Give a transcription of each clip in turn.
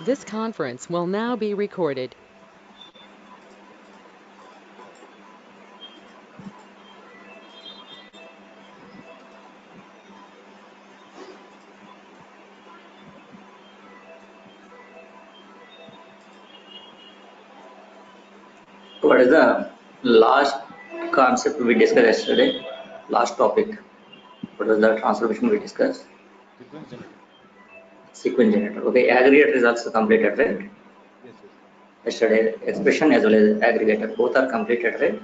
This conference will now be recorded. What is the last concept we discussed yesterday? Last topic. What was the transformation we discussed? Sequence generator. Sequence generator. Okay, aggregator is also completed, right? Yes, yes. Yesterday, expression as well as aggregator both are completed, right?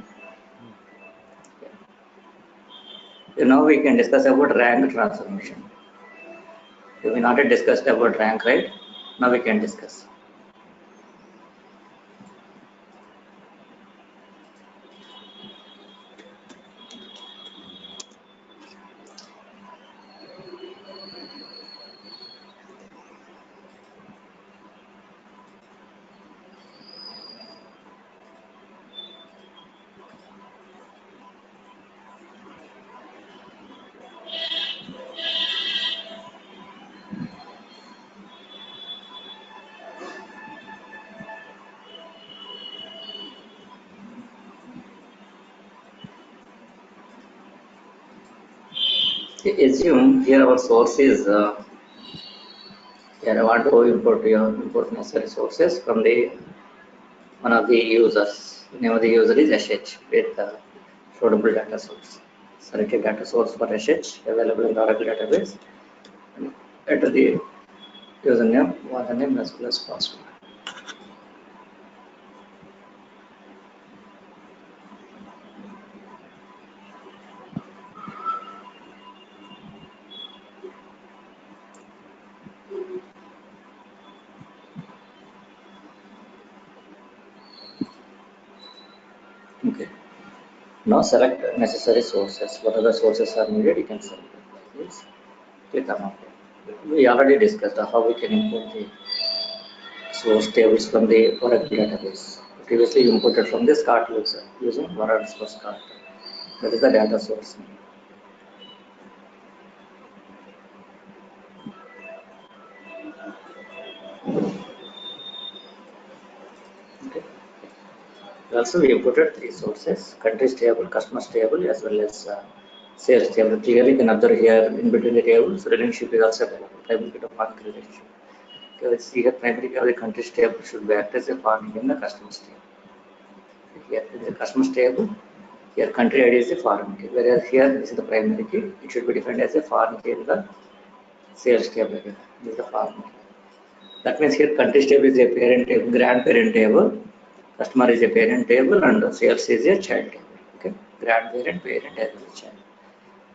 Hmm. Now we can discuss about rank transformation. We not yet discussed about rank, right? Now we can discuss. Okay, assume here our source is here I want to import necessary sources from the one of the users. Name of the user is SH with suitable data source. Select a data source for SH available in the Oracle database and enter the username, username as well as password. Okay. Now select necessary sources. What other sources are needed, you can select this. Click on OK. We already discussed how we can import the source tables from the Oracle database. Previously imported from the SCART user using Oracle SCART. That is the data source. Okay. Also, we imported three sources: countries table, customers table, as well as sales table. Clearly, you can observe here in between the tables, relationship is also available. Table bit of market relationship. Okay, let's see here. Primary key of the countries table should be act as a foreign key in the customers table. Here in the customers table, here country ID is the foreign key. Whereas here this is the primary key. It should be defined as a foreign key in the sales table. Again. This is the foreign key. That means here country table is a parent table, grandparent table. Customer is a parent table and sales is a child table. Okay, grandparent, parent as well as child.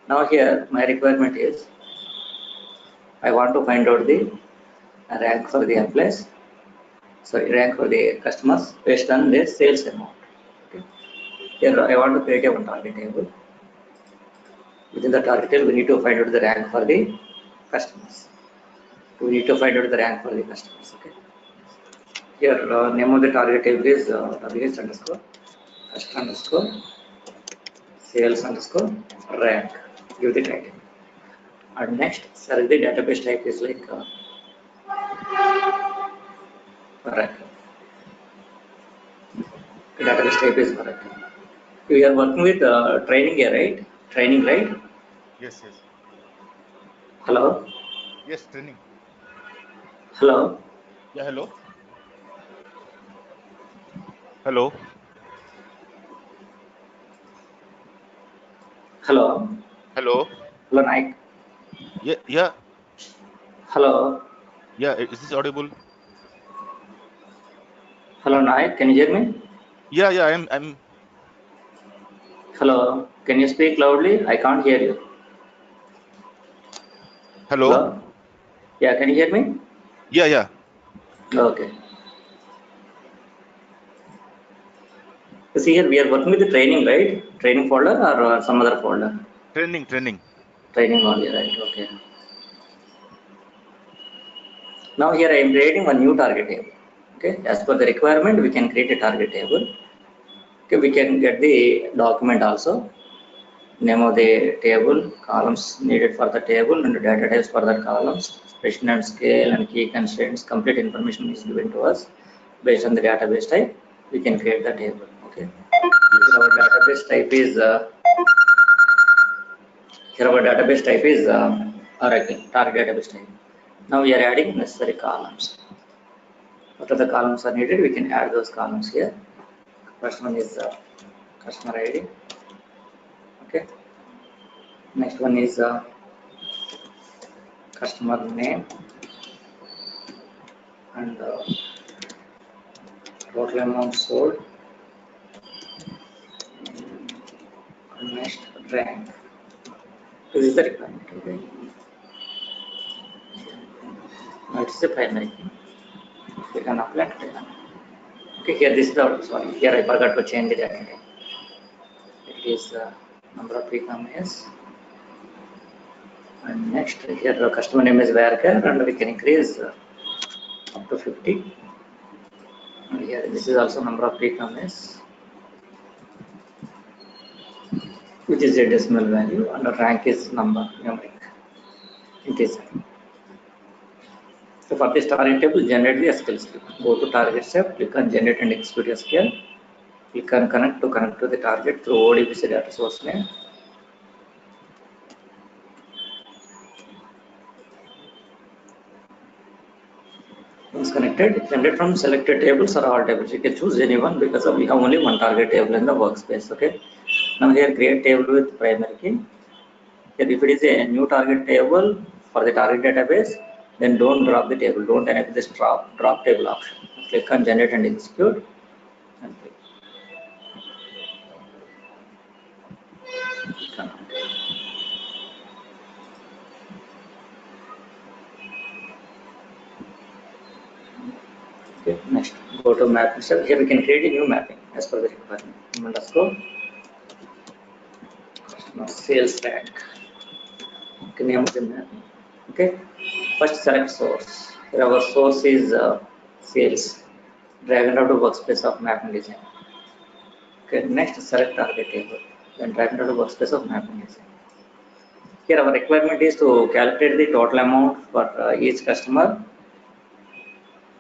Now here my requirement is I want to find out the rank for the employees, sorry, rank for the customers based on their sales amount. Okay. Here I want to create a one target table. Within the target table, we need to find out the rank for the customers. We need to find out the rank for the customers. Okay. Here name of the target table is WS underscore customer underscore sales underscore rank. Give the title. And next, select the database type is like Oracle. Database type is Oracle. We are working with training here, right? Training, right? Yes, yes. Hello? Yes, training. Hello? Yeah, hello. Hello. Hello? Hello. Hello, Nike? Yeah, yeah, Hello? yeah. Is this audible? Hello, Nike? Can you hear me? Yeah, yeah. I'm. Hello? Can you speak loudly? I can't hear you. Hello. Hello? Yeah, can you hear me? Yeah, yeah. Okay. See here, we are working with the training, right? Training folder or some other folder? Training, training. Training only, right? Okay. Now here I am creating one new target table. Okay. As per the requirement, we can create a target table. Okay. We can get the document also. Name of the table, columns needed for the table, and data types for the columns. position and scale and key constraints, complete information is given to us. Based on the database type, we can create the table. Okay. Here our database type is Oracle target database type. Now we are adding necessary columns. After the columns are needed, we can add those columns here. First one is customer ID. Okay. Next one is customer name and total amount sold. And next rank. This is the requirement. Okay. Now it is the primary key. We can apply it. Okay, here this is the sorry. Here I forgot to change the data type. It is number of pre-comments. And next here the customer name is varchar and we can increase up to 50. And here this is also number of pre-comments, which is a decimal value, and the rank is number numeric integer. So for this target table, generate the SQL script. Go to target step, click on generate and execute SQL. Click on connect to the target through ODBC data source name. Once connected, generate from selected tables or all tables. You can choose any one because we have only one target table in the workspace. Okay. Now here create table with primary key. Here if it is a new target table for the target database, then don't drop the table. Don't enable this drop table option. Click on generate and execute. And click. Okay, next go to mapping step. Here we can create a new mapping as per the requirement. Underscore customer sales rank. Okay, name of the mapping. Okay, first select source. Here our source is sales. Drag and drop to workspace of mapping design. Okay, next select target table. Then drag and drop to workspace of mapping design. Here our requirement is to calculate the total amount for each customer.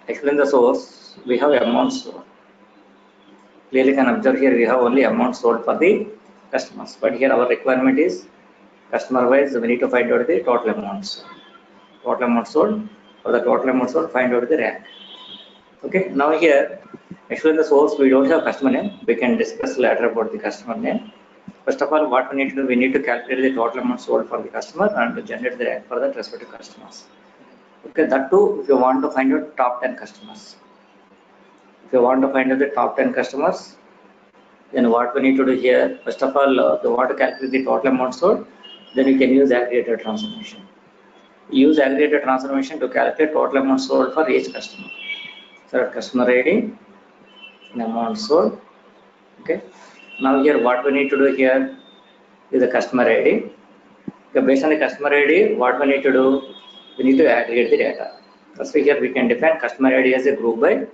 Explain the source. We have amounts sold. Clearly can observe here we have only amount sold for the customers. But here our requirement is customer wise we need to find out the total amounts. Total amount sold. For the total amount sold, find out the rank. Okay. Now here explain the source. We don't have customer name. We can discuss later about the customer name. First of all, what we need to do, we need to calculate the total amount sold for the customer and to generate the rank for the respective customers. Okay, that too, if you want to find out top 10 customers. If you want to find out the top 10 customers, then what we need to do here, first of all, if you want to calculate the total amount sold, then you can use aggregator transformation. Use aggregator transformation to calculate total amount sold for each customer. So customer ID and amount sold. Okay. Now here what we need to do here is the customer ID. Okay, based on the customer ID, what we need to do, we need to aggregate the data. First here we can define customer ID as a group by,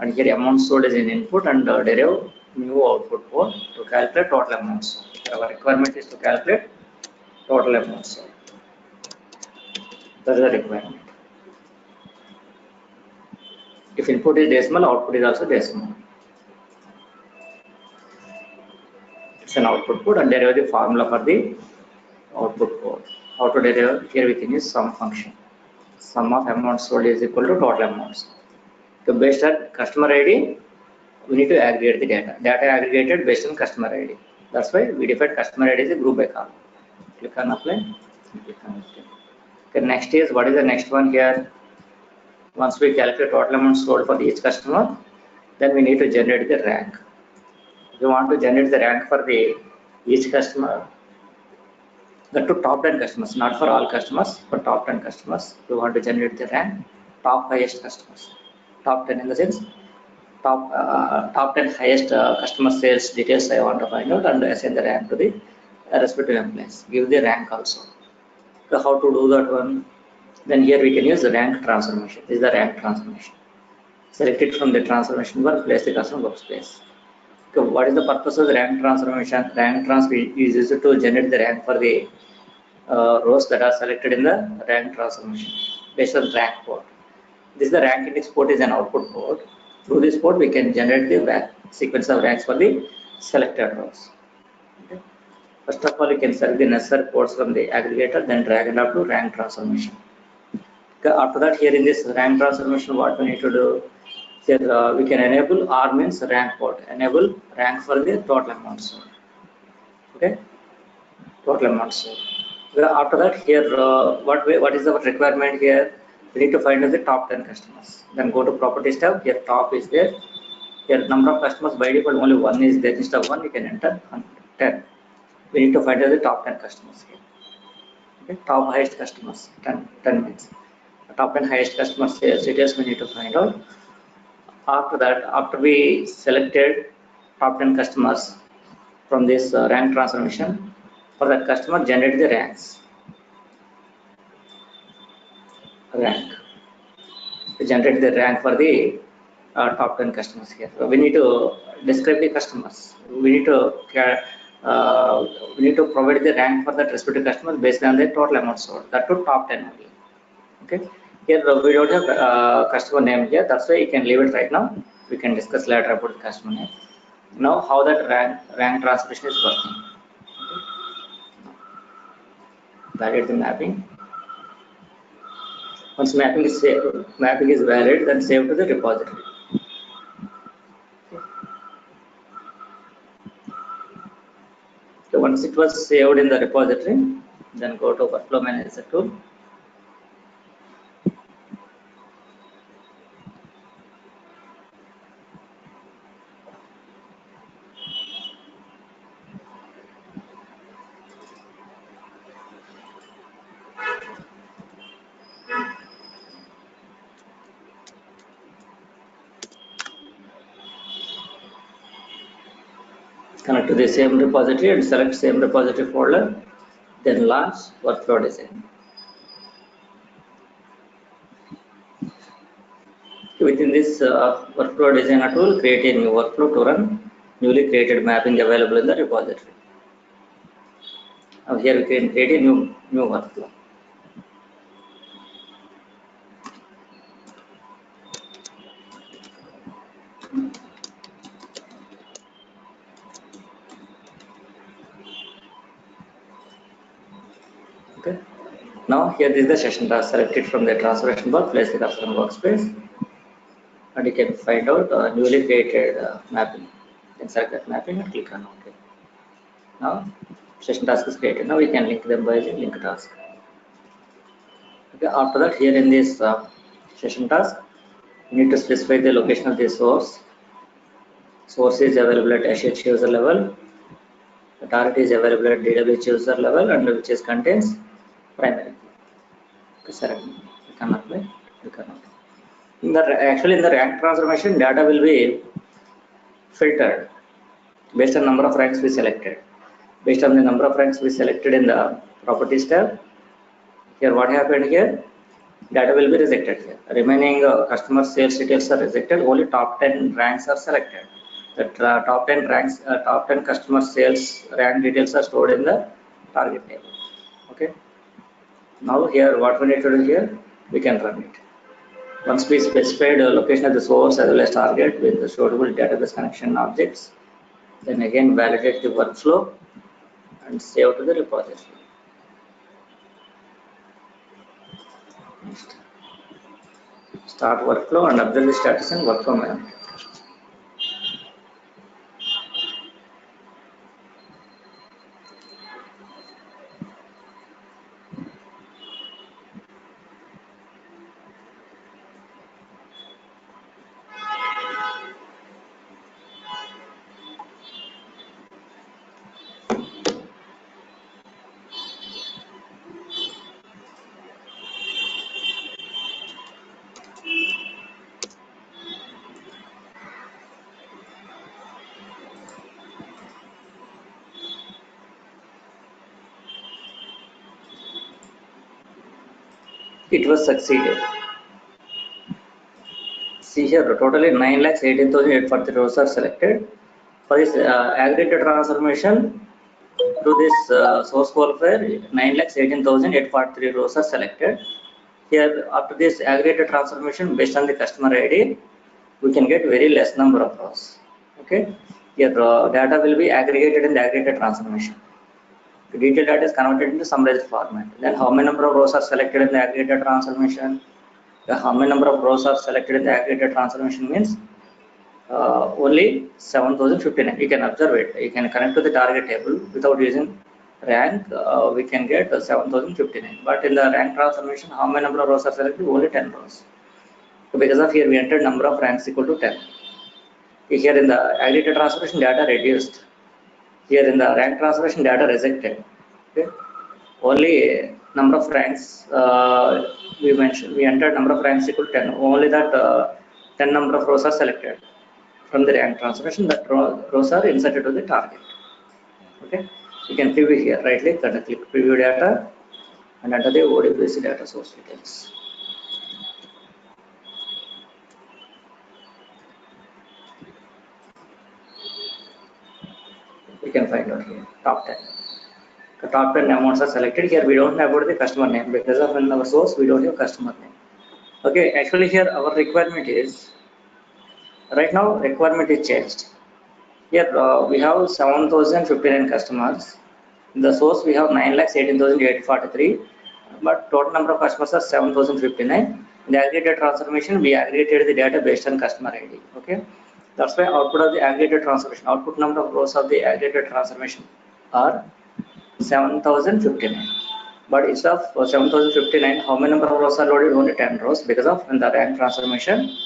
and here amount sold is an input and derive new output code to calculate total amount sold. Our requirement is to calculate total amount sold. That is the requirement. If input is decimal, output is also decimal. It's an output code and derive the formula for the output code. How to derive? Here we can use sum function. Sum of amount sold is equal to total amounts. So based on customer ID, we need to aggregate the data. Data aggregated based on customer ID. That's why we define customer ID as a group by column. Click on apply. Click on apply. Okay, next is what is the next one here? Once we calculate total amount sold for each customer, then we need to generate the rank. If you want to generate the rank for each customer, the two top 10 customers, not for all customers, but top 10 customers. We want to generate the rank, top highest customers. Top 10 in the sense, top 10 highest customer sales details I want to find out and assign the rank to the respective employees. Give the rank also. So how to do that one? Then here we can use the rank transformation. This is the rank transformation. Select it from the transformation bar, place the customer workspace. So what is the purpose of the rank transformation? Rank transfer is used to generate the rank for the rows that are selected in the rank transformation. based on rank port. This is the rank index port is an output port. Through this port, we can generate the sequence of ranks for the selected rows. Okay. First of all, you can select the necessary ports from the aggregator, then drag and drop to rank transformation. Okay. After that, here in this rank transformation, what we need to do? Here we can enable R means rank port. Enable rank for the total amount stored. Okay, total amount stored. After that, here what is our requirement here? We need to find the top 10 customers. Then go to properties tab. Here top is there. Here number of customers by default only one is there. Instead of one, you can enter 10. We need to find the top 10 customers here. Okay, top highest customers 10 means top 10 highest customers details we need to find out. After that, after we selected top 10 customers from this rank transformation, for that customer generate the rank to generate the rank for the top 10 customers here. So we need to describe the customers. We need to provide the rank for that respective customers based on the total amount stored. That to top 10 only. Okay. Here we don't have customer name here. That's why you can leave it right now. We can discuss later about the customer name. Now how that rank transformation is working. Okay. Validate the mapping. Once mapping is valid, then save to the repository. So once it was saved in the repository, then go to workflow manager tool. Connect to the same repository and select same repository folder, then launch workflow design. Within this workflow designer tool, create a new workflow to run newly created mapping available in the repository. Now here we can create a new workflow. Okay. Now here is the session task. Select it from the transformation bar, place the customer workspace, and you can find out newly created mapping. Then select that mapping and click on OK. Now session task is created. Now we can link them by the link task. Okay. After that, here in this session task, you need to specify the location of the source. Source is available at SH user level. The target is available at DWH user level, and which is contains primary. Okay, select. You can apply. You cannot. Actually, in the rank transformation, data will be filtered based on number of ranks we selected. Based on the number of ranks we selected in the properties tab, here what happened here? Data will be rejected here. Remaining customer sales details are rejected. Only top 10 ranks are selected. The top 10 ranks, top 10 customer sales rank details are stored in the target table. Okay. Now here, what we need to do here, we can run it. Once we specified the location of the source as well as target with the suitable database connection objects, then again validate the workflow and save to the repository. Next. Start workflow and observe the status in workflow manager. It was succeeded. See here, totally 9,18,840 rows are selected. For this aggregated transformation, through this source qualifier, 9,18,843 rows are selected. Here, after this aggregated transformation based on the customer ID, we can get very less number of rows. Okay, here data will be aggregated in the aggregated transformation. The detailed data is converted into summarized format. Then how many number of rows are selected in the aggregated transformation? How many number of rows are selected in the aggregated transformation means only 7059. You can observe it. You can connect to the target table without using rank. We can get 7059. But in the rank transformation, how many number of rows are selected? Only 10 rows. So because of here, we entered number of ranks equal to 10. Here in the aggregated transformation, data reduced. Here in the rank transformation, data rejected. Okay. Only number of ranks we entered number of ranks equal to 10. Only that 10 number of rows are selected from the rank transformation. That rows are inserted to the target. Okay, you can preview here. Right click and click preview data, and enter the ODBC data source details. You can find out here top 10. The top 10 amounts are selected. Here we don't have about the customer name because of in our source we don't have customer name. Okay, actually here our requirement is right now requirement is changed. Here we have 7,059 customers. In the source we have 9,18,843, but total number of customers are 7,059. In the aggregated transformation, we aggregated the data based on customer ID. Okay, that's why output of the aggregated transformation, output number of rows of the aggregated transformation are 7,059. But instead of 7,059, how many number of rows are loaded? Only 10 rows because of in the rank transformation,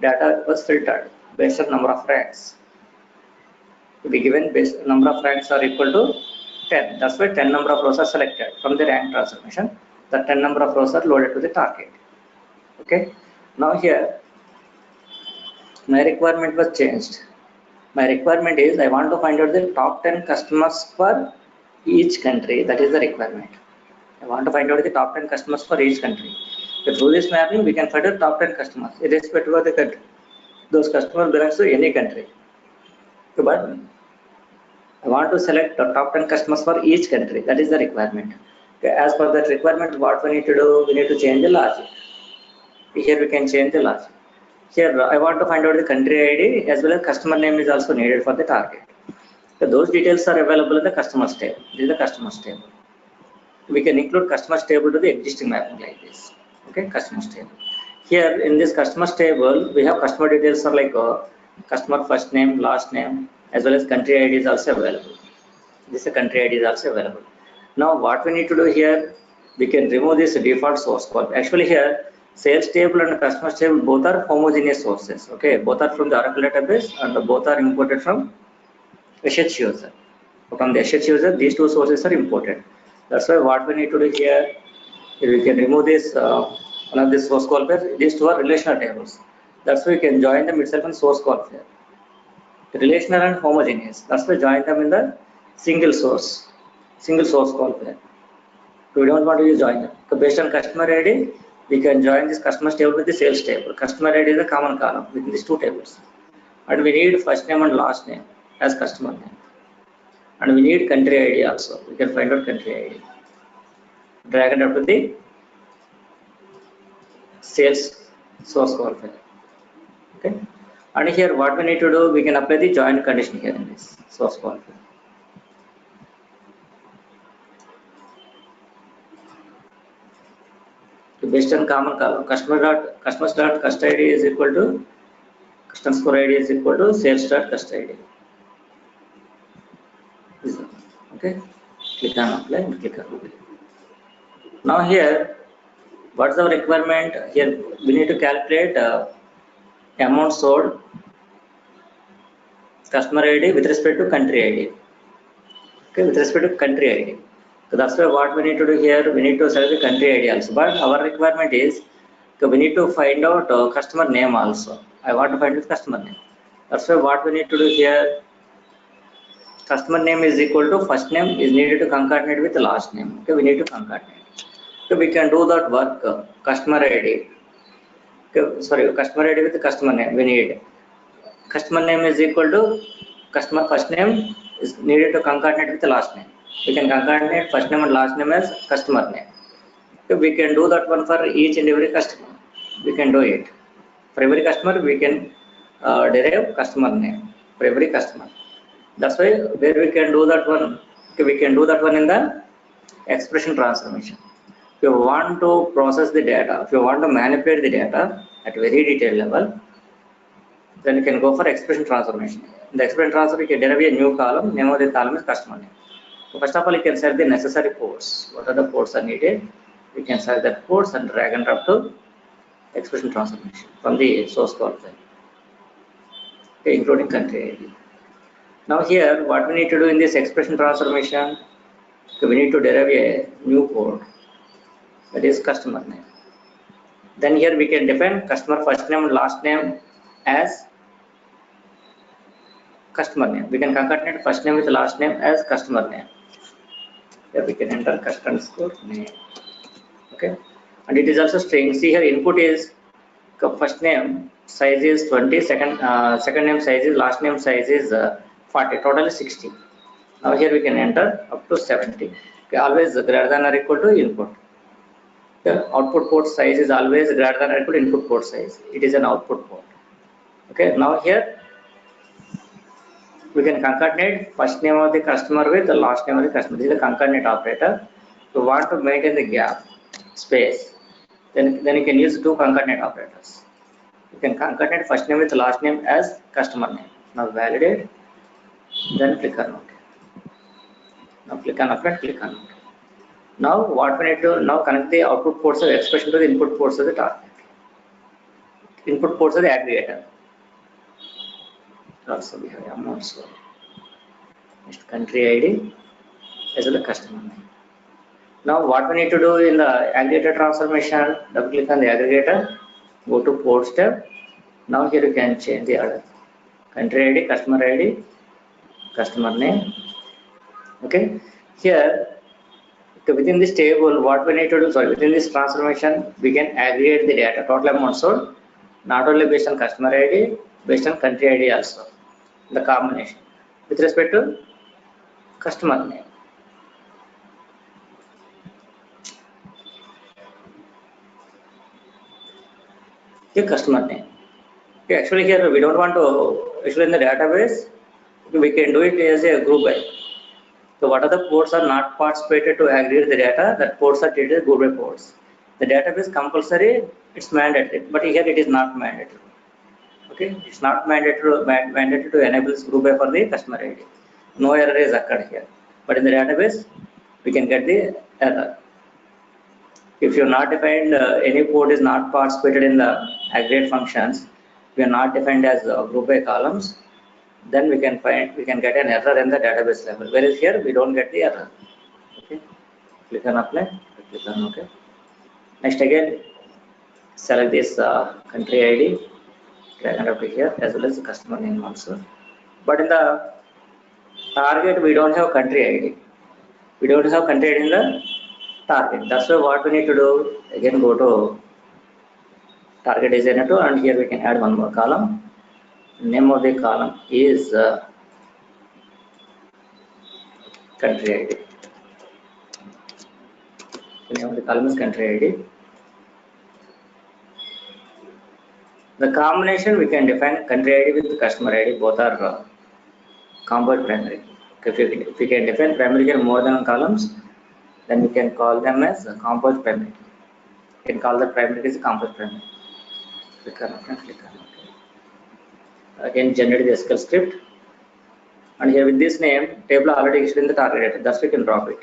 data was filtered based on number of ranks. To be given base number of ranks are equal to 10. That's why 10 number of rows are selected from the rank transformation. The 10 number of rows are loaded to the target. Okay. Now here, my requirement was changed. My requirement is I want to find out the top 10 customers for each country. That is the requirement. I want to find out the top 10 customers for each country. So through this mapping, we can find out top 10 customers irrespective of the country. Those customers belongs to any country. So, but I want to select the top 10 customers for each country. That is the requirement. Okay, as per that requirement, what we need to do, we need to change the logic. Here we can change the logic. Here I want to find out the country ID as well as customer name is also needed for the target. So those details are available in the customers table. This is the customers table. We can include customers table to the existing mapping like this. Okay, customers table. Here in this customers table, we have customer details are like customer first name, last name, as well as country ID is also available. This country ID is also available. Now what we need to do here, we can remove this default source code. Actually here, sales table and customers table both are homogeneous sources. Okay, both are from the Oracle database and both are imported from SH user. From the SH user, these two sources are imported. That's why what we need to do here, we can remove this one of this source call pair. These two are relational tables. That's why we can join them itself in source call pair. Relational and homogeneous. That's why join them in the single source call pair. So we don't want to use join them. So based on customer ID, we can join this customers table with the sales table. Customer ID is a common column within these two tables. And we need first name and last name as customer name. And we need country ID also. We can find out country ID. Drag it up to the sales source call pair. Okay. And here what we need to do, we can apply the join condition here in this source call pair. Based on common column, customers dot cust ID is equal to customer score ID is equal to sales dot cust ID. Okay, click on apply and click on apply. Now here, what's the requirement? Here we need to calculate amount sold customer ID with respect to country ID. Okay, with respect to country ID. So that's why what we need to do here, we need to select the country ID also. But our requirement is, so we need to find out customer name also. I want to find out customer name. That's why what we need to do here, customer name is equal to first name is needed to concatenate with the last name. Okay, we need to concatenate. So we can do that work, customer ID. Okay, sorry, customer ID with the customer name. We need customer name is equal to customer first name is needed to concatenate with the last name. We can concatenate first name and last name as customer name. So we can do that one for each and every customer. We can do it. For every customer, we can derive customer name for every customer. That's why where we can do that one, we can do that one in the expression transformation. If you want to process the data, if you want to manipulate the data at very detailed level, then you can go for expression transformation. In the expression transformation, you can derive a new column, name of the column is customer name. So first of all, you can set the necessary ports. What are the ports are needed? You can set that ports and drag and drop to expression transformation from the source code file, okay, including country ID. Now here, what we need to do in this expression transformation, okay, we need to derive a new code, that is customer name. Then here we can define customer first name and last name as customer name. We can concatenate first name with last name as customer name. Here we can enter customer name. Okay, and it is also string. See here, input is first name size is 20, second name size is, last name size is 40, total is 60. Now here we can enter up to 70. Okay, always greater than or equal to input. Okay, output port size is always greater than or equal to input port size. It is an output port. Okay, now here we can concatenate first name of the customer with the last name of the customer. This is a concatenate operator. If you want to maintain the gap space, then you can use two concatenate operators. You can concatenate first name with last name as customer name. Now validate, then click on OK. Now click on apply, click on OK. Now what we need to now connect the output ports of expression to the input ports of the target. Input ports of the aggregator. Also we have amounts. Next country ID as well as customer name. Now what we need to do in the aggregator transformation, double click on the aggregator, go to port step. Now here you can change the order. Country ID, customer name. Okay. Here within this table, what we need to do, within this transformation, we can aggregate the data, total amount sold, not only based on customer ID, based on country ID also, the combination with respect to customer name. Okay, customer name. Okay, actually here we don't want to, actually in the database, we can do it as a group by. So what are the ports are not participated to aggregate the data, that ports are treated as group by ports. The database compulsory, it's mandatory, but here it is not mandatory. Okay, it's not mandatory to enable this group by for the customer ID. No error is occurred here, but in the database we can get the error. If you are not defined, any port is not participated in the aggregate functions, we are not defined as group by columns, then we can get an error in the database level. Whereas here we don't get the error. Okay, click on apply, click on OK. Next again, select this country ID, drag and drop it here as well as the customer name also. But in the target we don't have country ID. We don't have country ID in the target. That's why what we need to do, again go to target designer 2 and here we can add one more column. Name of the column is country ID. The name of the column is country ID. The combination we can define country ID with customer ID, both are composite primary. If we can define primary here more than columns, then we can call them as composite primary. You can call the primary as composite primary. Click on OK, click on OK. Again, generate the SQL script. And here with this name, table already exists in the target data, thus we can drop it.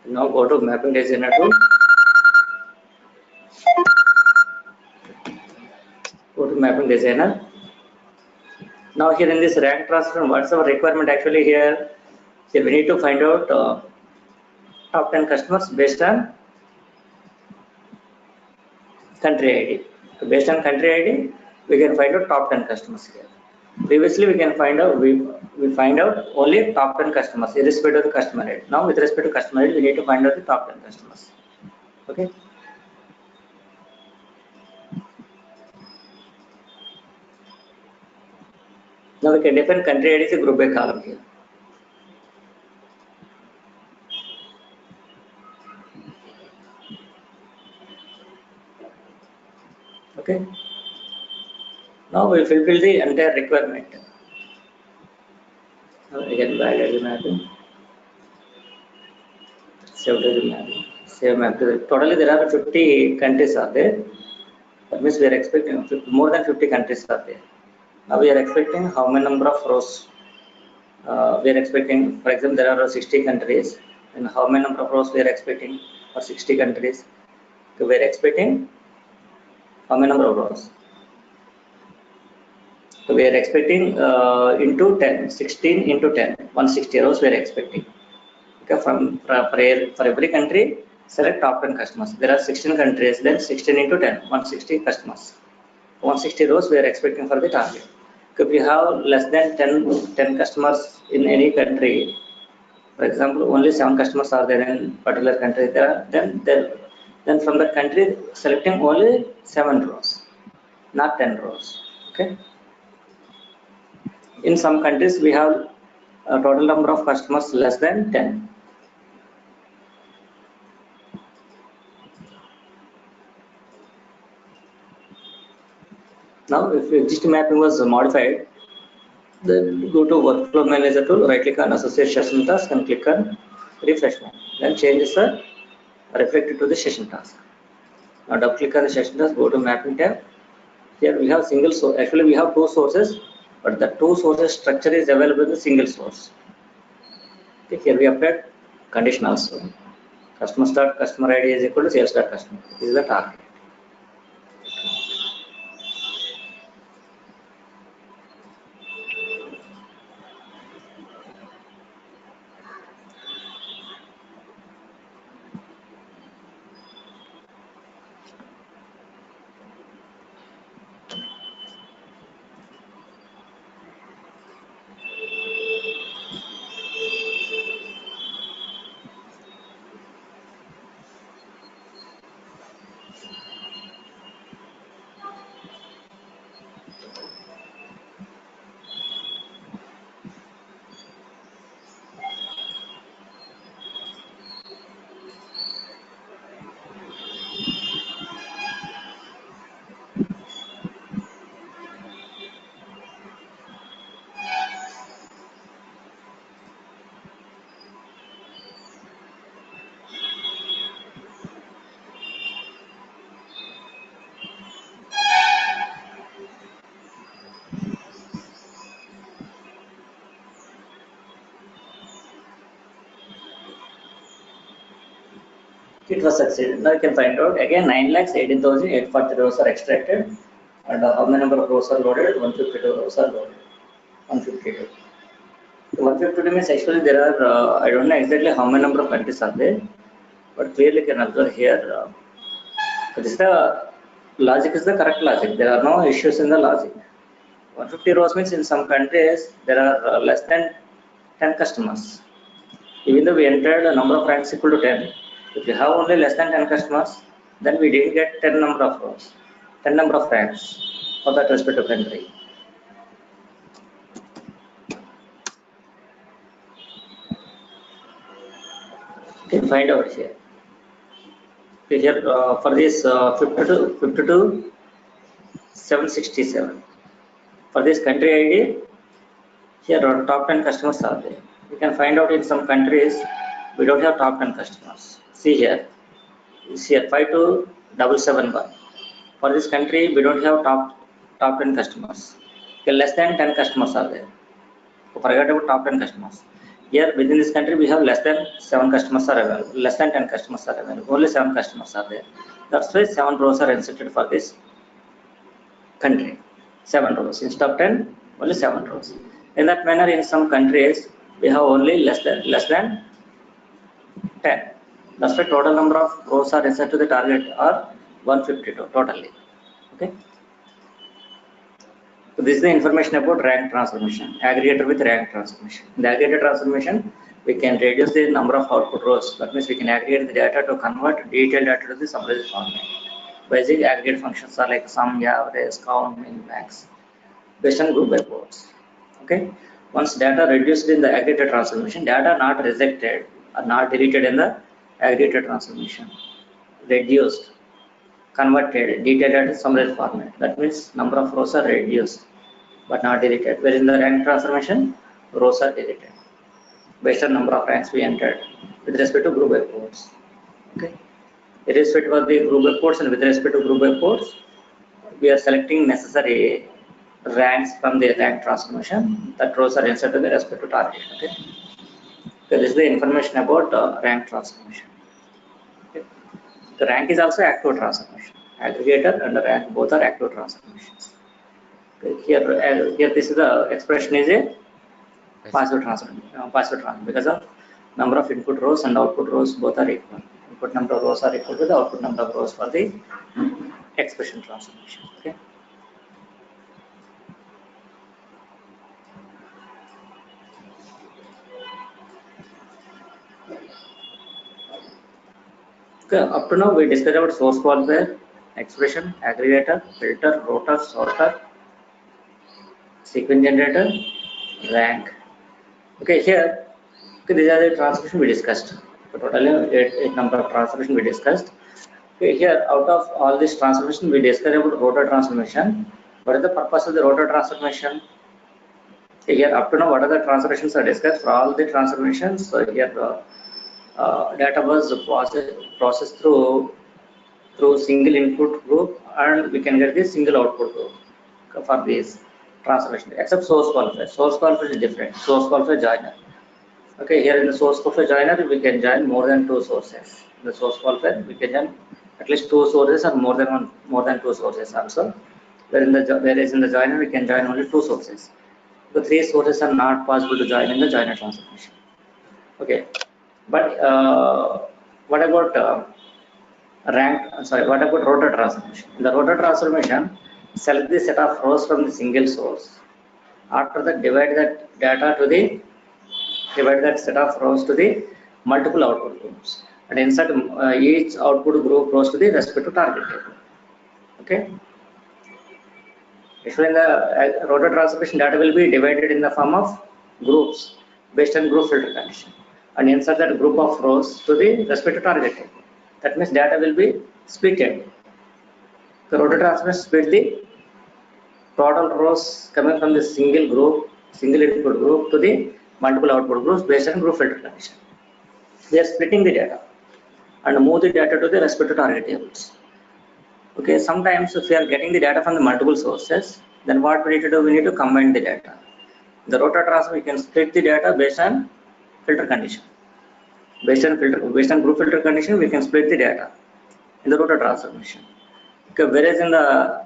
Now go to mapping designer 2. Go to mapping designer. Now here in this rank transfer, what's our requirement actually here? So we need to find out top 10 customers based on country ID. So based on country ID, we can find out top 10 customers here. Previously, we can find out we find out only top 10 customers irrespective of the customer ID. Now, with respect to customer ID, we need to find out the top 10 customers. Okay. Now we can define country ID as a group by column here. Okay. Now we fulfill the entire requirement. Now again validate the mapping. Save the mapping. Save map to the, totally there are 50 countries are there. That means we are expecting more than 50 countries are there. Now we are expecting how many number of rows. We are expecting, for example, there are 60 countries, and how many number of rows we are expecting for 60 countries. So we are expecting how many number of rows. So we are expecting into 10, 16 into 10, 160 rows we are expecting. Okay, for every country, select top 10 customers. There are 16 countries, then 16 into 10, 160 customers. 160 rows we are expecting for the target. If we have less than 10 customers in any country, for example, only 7 customers are there in particular country, then from that country selecting only 7 rows, not 10 rows. Okay. In some countries we have a total number of customers less than 10. Now if existing mapping was modified, then go to workflow manager tool, right click on associate session task and click on refresh map. Then changes are reflected to the session task. Now double click on the session task, go to mapping tab. Here we have single source. Actually we have 2 sources, but the 2 sources structure is available in the single source. Okay, here we applied condition also. Customer start customer ID is equal to sales start customer. This is the target. It was succeeded. Now you can find out again 9,18,840 rows are extracted, and how many number of rows are loaded? 152 rows are loaded. 152. So 152 means actually there are I don't know exactly how many number of countries are there, but clearly can observe here. This is the logic is the correct logic. There are no issues in the logic. 150 rows means in some countries there are less than 10 customers. Even though we entered a number of ranks equal to 10, if you have only less than 10 customers, then we didn't get 10 number of rows, 10 number of ranks for that respective country. You can find out here. Here for this 52 767. For this country ID, here our top 10 customers are there. You can find out in some countries we don't have top 10 customers. See here. See here 52771. For this country, we don't have top 10 customers. Okay, less than 10 customers are there. So forget about top 10 customers. Here within this country, we have less than 7 customers are available. Less than 10 customers are available. Only 7 customers are there. That's why 7 rows are inserted for this country. 7 rows instead of 10, only 7 rows. In that manner, in some countries, we have only less than 10. That's why total number of rows are inserted to the target are 152 totally. Okay. So this is the information about rank transformation, aggregator with rank transformation. In the aggregator transformation, we can reduce the number of output rows. That means we can aggregate the data to convert detailed data to the summarized format. Basic aggregate functions are like sum, average, count, min, max, based on group by boards. Okay. Once data reduced in the aggregator transformation, data not rejected or not deleted in the aggregator transformation, reduced, converted, detailed summary format. That means number of rows are reduced but not deleted. Where in the rank transformation, rows are deleted based on number of ranks we entered with respect to group by ports. Okay. Irrespective of the group by ports and with respect to group by ports, we are selecting necessary ranks from the rank transformation. That rows are inserted with respect to target. Okay. So this is the information about rank transformation. Okay. The rank is also active transformation. Aggregator and the rank both are active transformations. Okay. Here this is the expression is a passive transformation. Because of number of input rows and output rows both are equal. Input number of rows are equal to the output number of rows for the expression transformation. Okay. Okay, up to now we discussed about source qualifier, expression, aggregator, filter, router, sorter, sequence generator, rank. Okay, here these are the transformation we discussed. So totally eight number of transformation we discussed. Okay, here out of all this transformation we discussed about router transformation. What is the purpose of the router transformation? Okay, here up to now what are the transformations are discussed? For all the transformations, so here data was processed through single input group and we can get the single output group for this transformation, except source qualifier. Source qualifier is different. Source qualifier joiner. Okay, here in the source qualifier joiner we can join more than two sources. In the source qualifier we can join at least two sources or more than two sources also. Whereas in the joiner we can join only two sources. The three sources are not possible to join in the joiner transformation. Okay, but what about what about router transformation? In the router transformation, select the set of rows from the single source. After that, divide that set of rows to the multiple output groups, and insert each output group rows to the respective target table. Okay. Usually, in the router transformation, data will be divided in the form of groups based on group filter condition, and insert that group of rows to the respective target table. That means data will be splitted. The router transformation split the total rows coming from the single input group to the multiple output groups based on group filter condition. We are splitting the data and move the data to the respective target tables. Okay, sometimes if we are getting the data from the multiple sources, then what we need to do? We need to combine the data. The router transform we can split the data based on filter condition. Based on group filter condition, we can split the data in the router transformation. Okay, whereas in the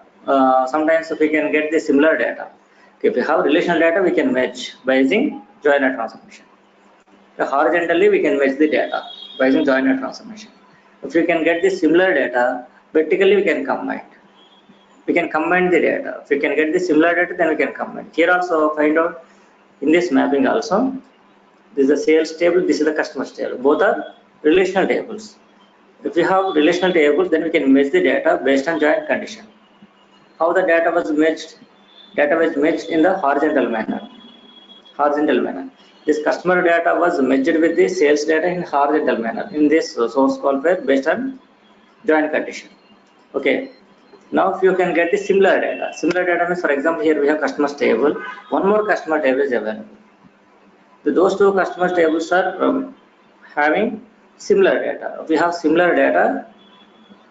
sometimes if we can get the similar data. Okay, if we have relational data, we can match by using joiner transformation. Horizontally, we can match the data by using joiner transformation. If we can get the similar data, vertically we can combine. We can combine the data. If we can get the similar data, then we can combine. Here also find out in this mapping also. This is the sales table. This is the customers table. Both are relational tables. If we have relational tables, then we can match the data based on joint condition. How the data was matched? Data was matched in the horizontal manner. This customer data was matched with the sales data in horizontal manner in this source qualifier based on joint condition. Okay. Now if you can get the similar data means, for example, here we have customers table. One more customer table is available. So those two customer tables are having similar data. If we have similar data,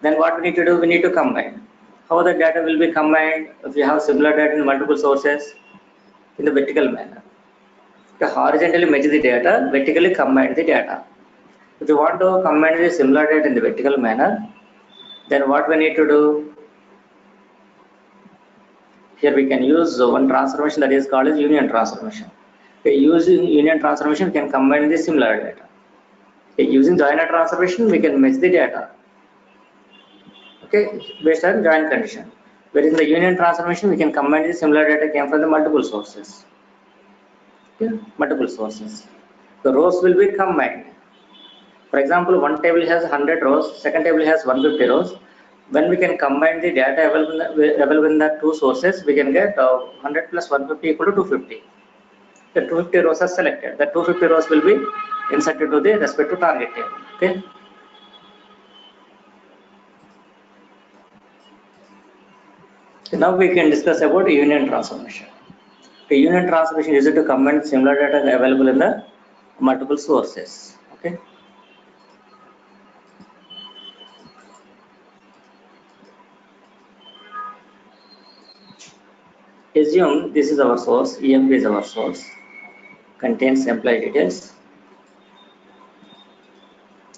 then what we need to do? We need to combine. How the data will be combined? If we have similar data in multiple sources, in the vertical manner. To horizontally match the data, vertically combine the data. If you want to combine the similar data in the vertical manner, then what we need to do? Here we can use one transformation that is called as union transformation. Okay, using union transformation, we can combine the similar data. Okay, using joiner transformation, we can match the data. Okay, based on joint condition. Whereas in the union transformation, we can combine the similar data came from the multiple sources. Okay, multiple sources. The rows will be combined. For example, one table has 100 rows, second table has 150 rows. When we can combine the data available in the two sources, we can get 100 plus 150 equal to 250. the 250 rows are selected. The 250 rows will be inserted to the respective target table. Okay. So now we can discuss about union transformation. The union transformation is used to combine similar data available in the multiple sources. Okay. Assume this is our source, EMP is our source, contains employee details.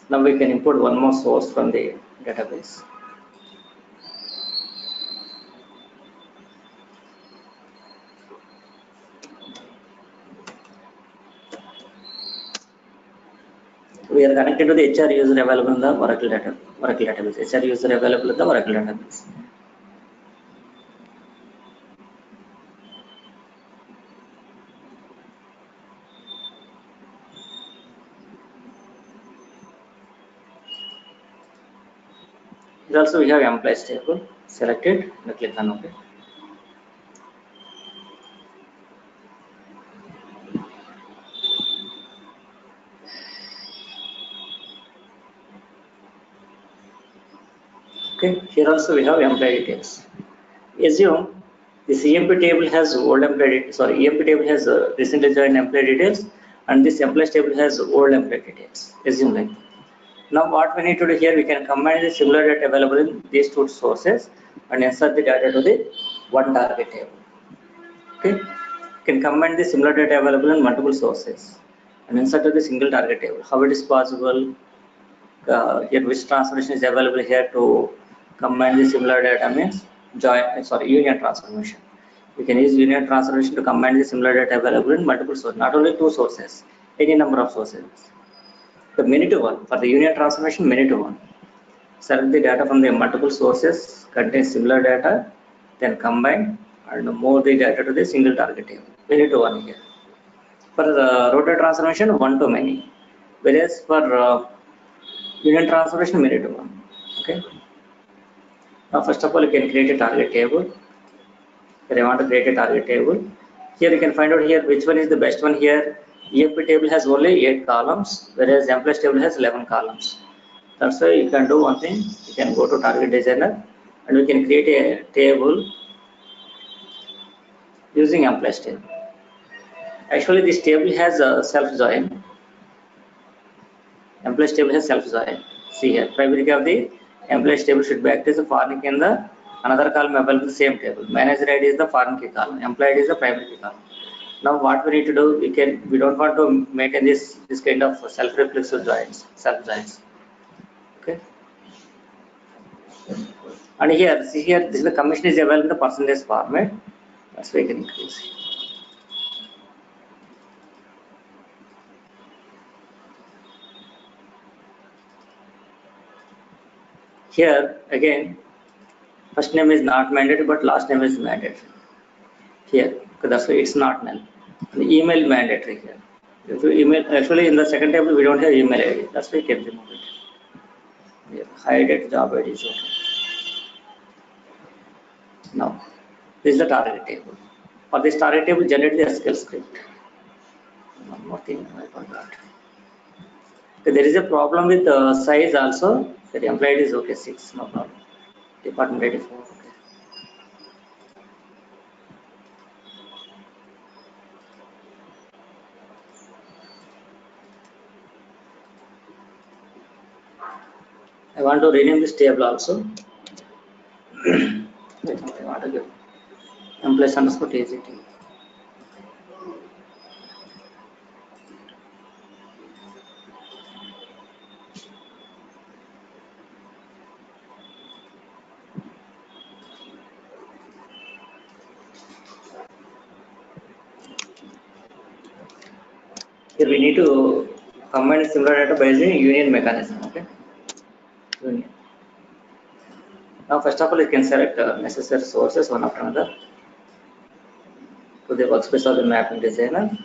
Now we can import one more source from the database. We are connected to the HR user available in the Oracle database. HR user available in the Oracle database. Here also we have employees table selected. Click on OK. Okay. Here also we have employee details. Assume this EMP table has old employee. EMP table has recently joined employee details, and this employees table has old employee details. Assume like that. Now what we need to do here, we can combine the similar data available in these two sources and insert the data to the one target table. Okay, you can combine the similar data available in multiple sources and insert to the single target table. How it is possible? Here which transformation is available here to combine the similar data means union transformation. We can use union transformation to combine the similar data available in multiple sources, not only two sources, any number of sources. The many to one, for the union transformation, many to one. Select the data from the multiple sources, contains similar data, then combine and move the data to the single target table. Many to one here. For the rotor transformation, one to many. Whereas for union transformation, many to one. Okay. Now first of all, you can create a target table. Here I want to create a target table. Here you can find out here which one is the best one here. EMP table has only 8 columns, whereas employees table has 11 columns. That's why you can do one thing. You can go to target designer and we can create a table using employees table. Actually, this table has a self join. Employees table has self join. See here, primary key of the employees table should be acted as a foreign key in the another column available in the same table. Manager ID is the foreign key column. Employee ID is the primary key column. Now what we need to do, we don't want to maintain this kind of self-reflexive joins, self joins. Okay. And here, see here, this is the commission is available in the percentage format. That's why we can increase. Here again, first name is not mandatory, but last name is mandatory. Here, because that's why it's not null. The email mandatory here. If you email, actually in the second table we don't have email ID. That's why we can remove it. Here, hide it, job ID is okay. Now, this is the target table. For this target table, generate the SQL script. One more thing I forgot. Okay, there is a problem with the size also. The employee is okay, 6, no problem. Department ID 4, okay. I want to rename this table also. I want to give employees underscore TGT. Here we need to combine similar data by using union mechanism. Okay. Union. Now, first of all, you can select necessary sources one after another to the workspace of the mapping designer,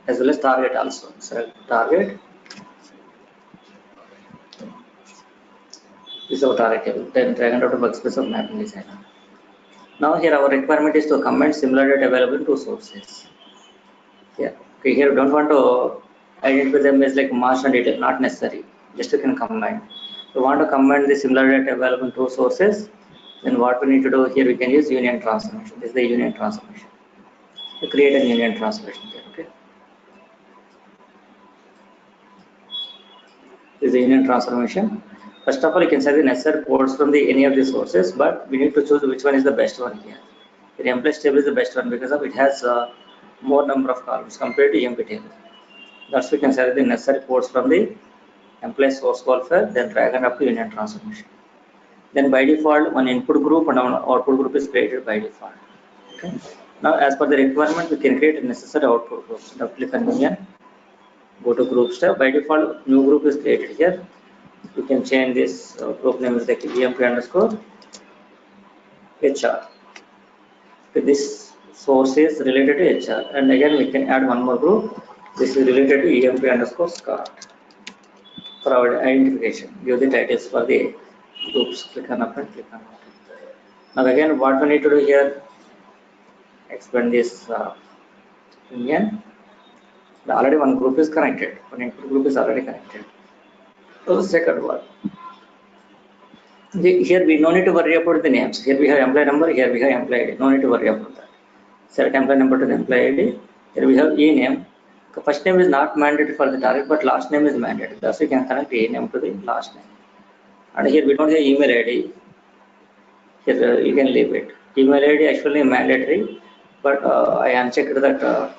as well as target also. Select target. This is our target table. Then drag and drop to workspace of mapping designer. Now here our requirement is to combine similar data available in two sources. Yeah. Okay, here we don't want to identify them as like master and detail, not necessary. Just you can combine. We want to combine the similar data available in two sources. Then what we need to do here, we can use union transformation. This is the union transformation. To create a union transformation here. Okay. This is the union transformation. First of all, you can say the necessary ports from the any of the sources, but we need to choose which one is the best one here. The employee table is the best one because of it has more number of columns compared to EMP table. That's we can select the necessary ports from the employee source qualifier, then drag and up to union transformation. Then by default, one input group and one output group is created by default. Okay. Now, as per the requirement, we can create a necessary output groups. Now, click on union, go to groups tab. By default, new group is created here. You can change this group name is like EMP underscore HR. Okay, this source is related to HR, and again we can add one more group. This is related to EMP underscore SCART. For our identification, give the titles for the groups. Click on append, click on append. Now again, what we need to do here, expand this union. Already one group is connected, one input group is already connected. So the second one. Here we no need to worry about the names. Here we have employee number, here we have employee ID. No need to worry about that. Select employee number to the employee ID. Here we have e name. The first name is not mandatory for the target, but last name is mandatory. Thus we can connect e name to the last name. And here we don't have email ID. Here you can leave it. Email ID actually mandatory, but I unchecked that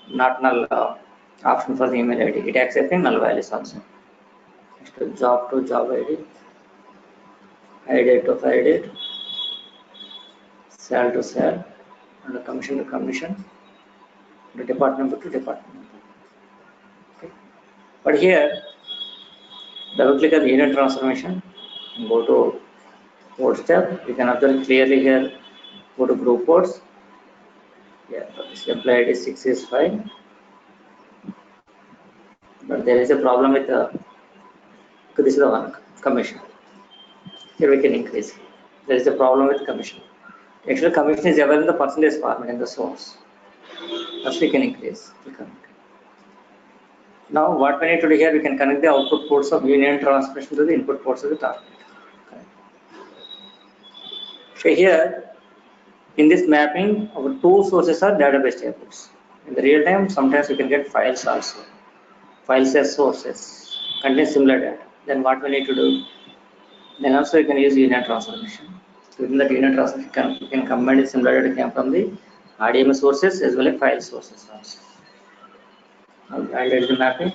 not null option for the email ID. It accepting null values also. Next, job to job ID, ID to ID, cell to cell, and commission to commission, the department to department. Okay. But here, double click on the union transformation and go to ports tab. You can observe clearly here. Go to group ports. Yeah, this employee ID 6 is fine. But there is a problem with this is the one commission. Here we can increase. There is a problem with commission. Actually, commission is available in the percentage format in the source. Thus we can increase. Now what we need to do here, we can connect the output ports of union transformation to the input ports of the target. So here, in this mapping, our two sources are database tables. In the real time, sometimes we can get files also. Files as sources contain similar data. Then what we need to do? Then also you can use union transformation. Within that union transformation, you can combine the similar data came from the RDMA sources as well as file sources also. I'll add the mapping.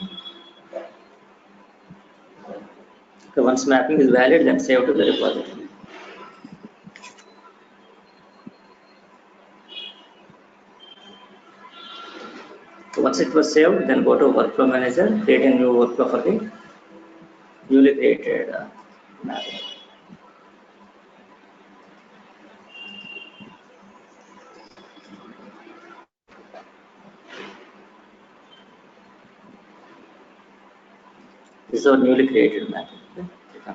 So once mapping is valid, then save to the repository. So once it was saved, then go to workflow manager, create a new workflow for the newly created mapping. This is our newly created mapping. Okay.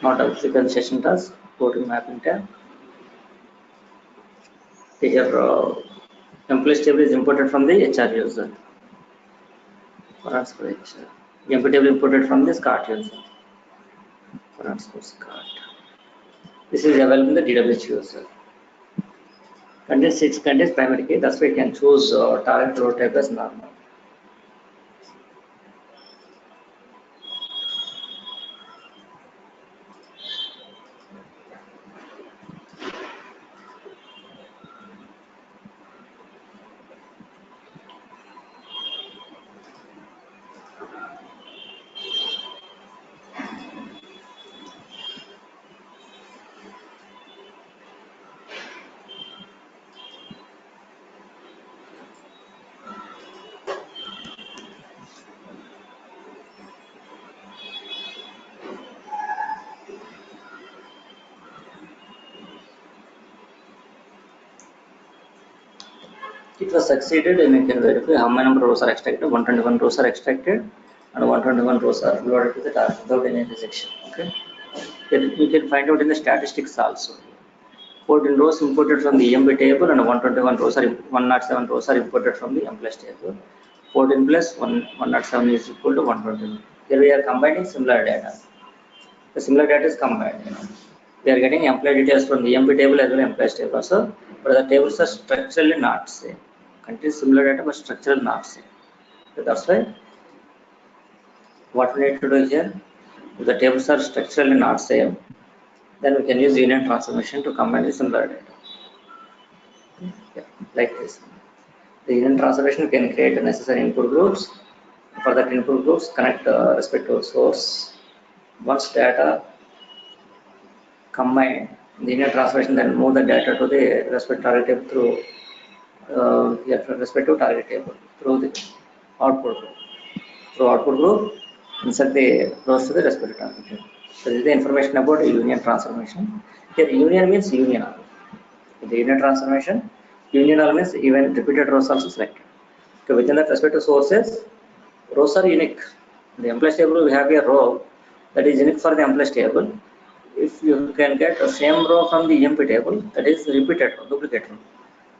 Now double click on session task, go to mapping tab. Here employee table is imported from the HR user. For HR. Employee table imported from the SCART user. For SCART. This is available in the DWH user. Contains 6 contains primary key. That's why you can choose target row type as normal. It was succeeded, and you can verify how many rows are extracted. 121 rows are extracted, and 121 rows are loaded to the target without any rejection. Okay, then we can find out in the statistics also. 14 rows imported from the EMB table and 121 rows are 107 rows are imported from the employees table. 14 plus 107 is equal to 121. Here we are combining similar data. The similar data is combined. We are getting employee details from the EMB table as well as employees table also, but the tables are structurally not same. Contain similar data but structurally not same. So that's why what we need to do here, if the tables are structurally not same, then we can use union transformation to combine the similar data. Yeah, like this. The union transformation can create necessary input groups. For that input groups, connect respective source. Once data combined, the union transformation then move the data to the respective target table through respective target table through the output group. Through output group, insert the rows to the respective target table. So this is the information about union transformation. Here union means union. In the union transformation, union means even repeated rows also selected. So within the respective sources, rows are unique. In the employees table, we have a row that is unique for the employees table. If you can get the same row from the EMP table, that is repeated row, duplicate row.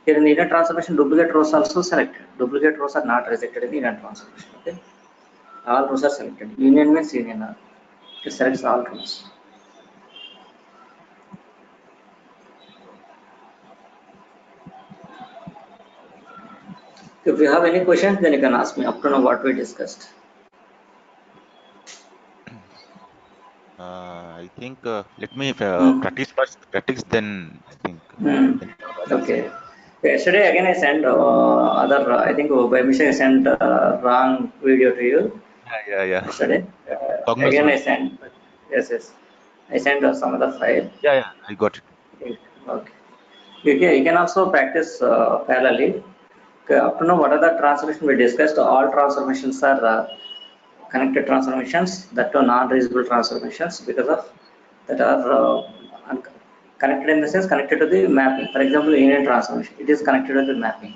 Here in the union transformation, duplicate rows also selected. Duplicate rows are not rejected in the union transformation. Okay, all rows are selected. Union means union. It selects all rows. If you have any questions, then you can ask me up to now what we discussed. I think let me practice first. Practice, then I think. Then Okay. Yesterday again I sent other. I think by mistake I sent wrong video to you. Yeah. Yesterday Cognos again I one. sent. Yes. I sent some other file. Yeah. I got it. Okay. You can also practice parallelly. Okay, up to now, what are the transformations we discussed? All transformations are connected transformations, that are non-reusable transformations, because of that are connected in the sense connected to the mapping. For example, union transformation, it is connected to the mapping.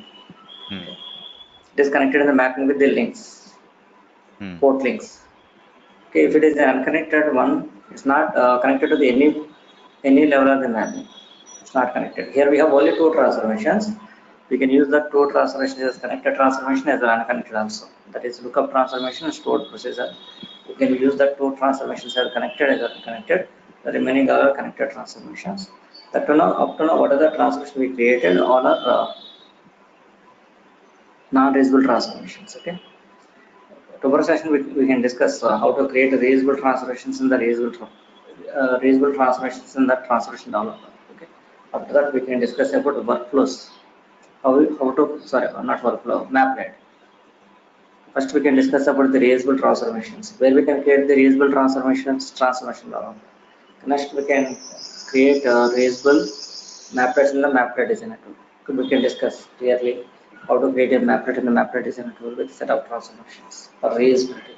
Hmm. It is connected in the mapping with the links, port links. Okay, if it is an unconnected one, it's not connected to the any level of the mapping. It's not connected. Here we have only two transformations. We can use the two transformations as connected transformation as well unconnected also. That is lookup transformation and stored procedure. You can use the two transformations as connected as unconnected. The remaining are connected transformations. That to now, up to now, what are the transformations we created? All are non-reusable transformations. Okay. Tomorrow session we can discuss how to create reusable transformations in the reusable transformations in the transformation developer. Okay. After that we can discuss about workflows. How to sorry not workflow maplet. First we can discuss about the reusable transformations where we can create the reusable transformation developer. Next we can create reusable maplets in the maplet designer tool. We can discuss clearly how to create a maplet in the maplet designer tool with set of transformations for reusability.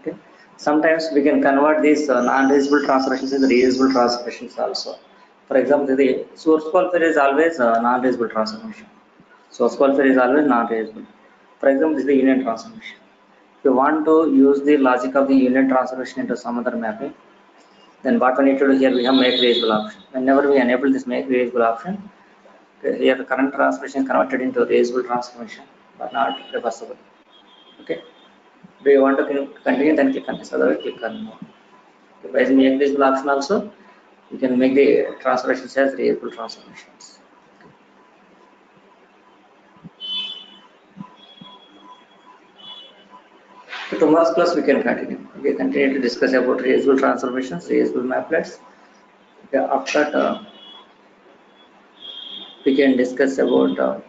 Okay. Sometimes we can convert these non-reusable transformations into reusable transformations also. For example, the source qualifier is always non-reusable transformation. Source qualifier is always non-reusable. For example, this is the union transformation. If you want to use the logic of the union transformation into some other mapping, then what we need to do here, we have make reusable option. Whenever we enable this make reusable option, here the current transformation converted into reusable transformation, but not reversible. Okay. Do you want to continue? Then click on this. Otherwise, click on more. By make this option also, you can make the transformations as reusable transformations. So tomorrow's class we can continue. We continue to discuss about reusable transformations, reusable maplets. Okay, after that, we can discuss about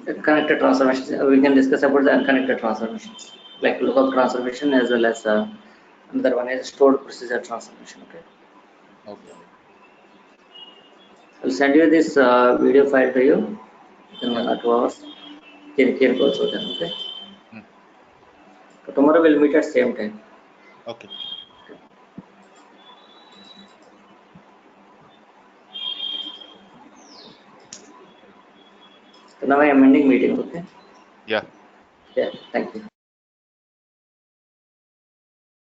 the connected transformations. We can discuss about the unconnected transformations, like lookup transformation as well as another one is stored procedure transformation. Okay. Okay. I'll send you this video file to you in 1 or 2 hours. Can go through them. Okay. So tomorrow we'll meet at same time. Okay. So now I am ending meeting. Okay. Yeah. Yeah. Thank you.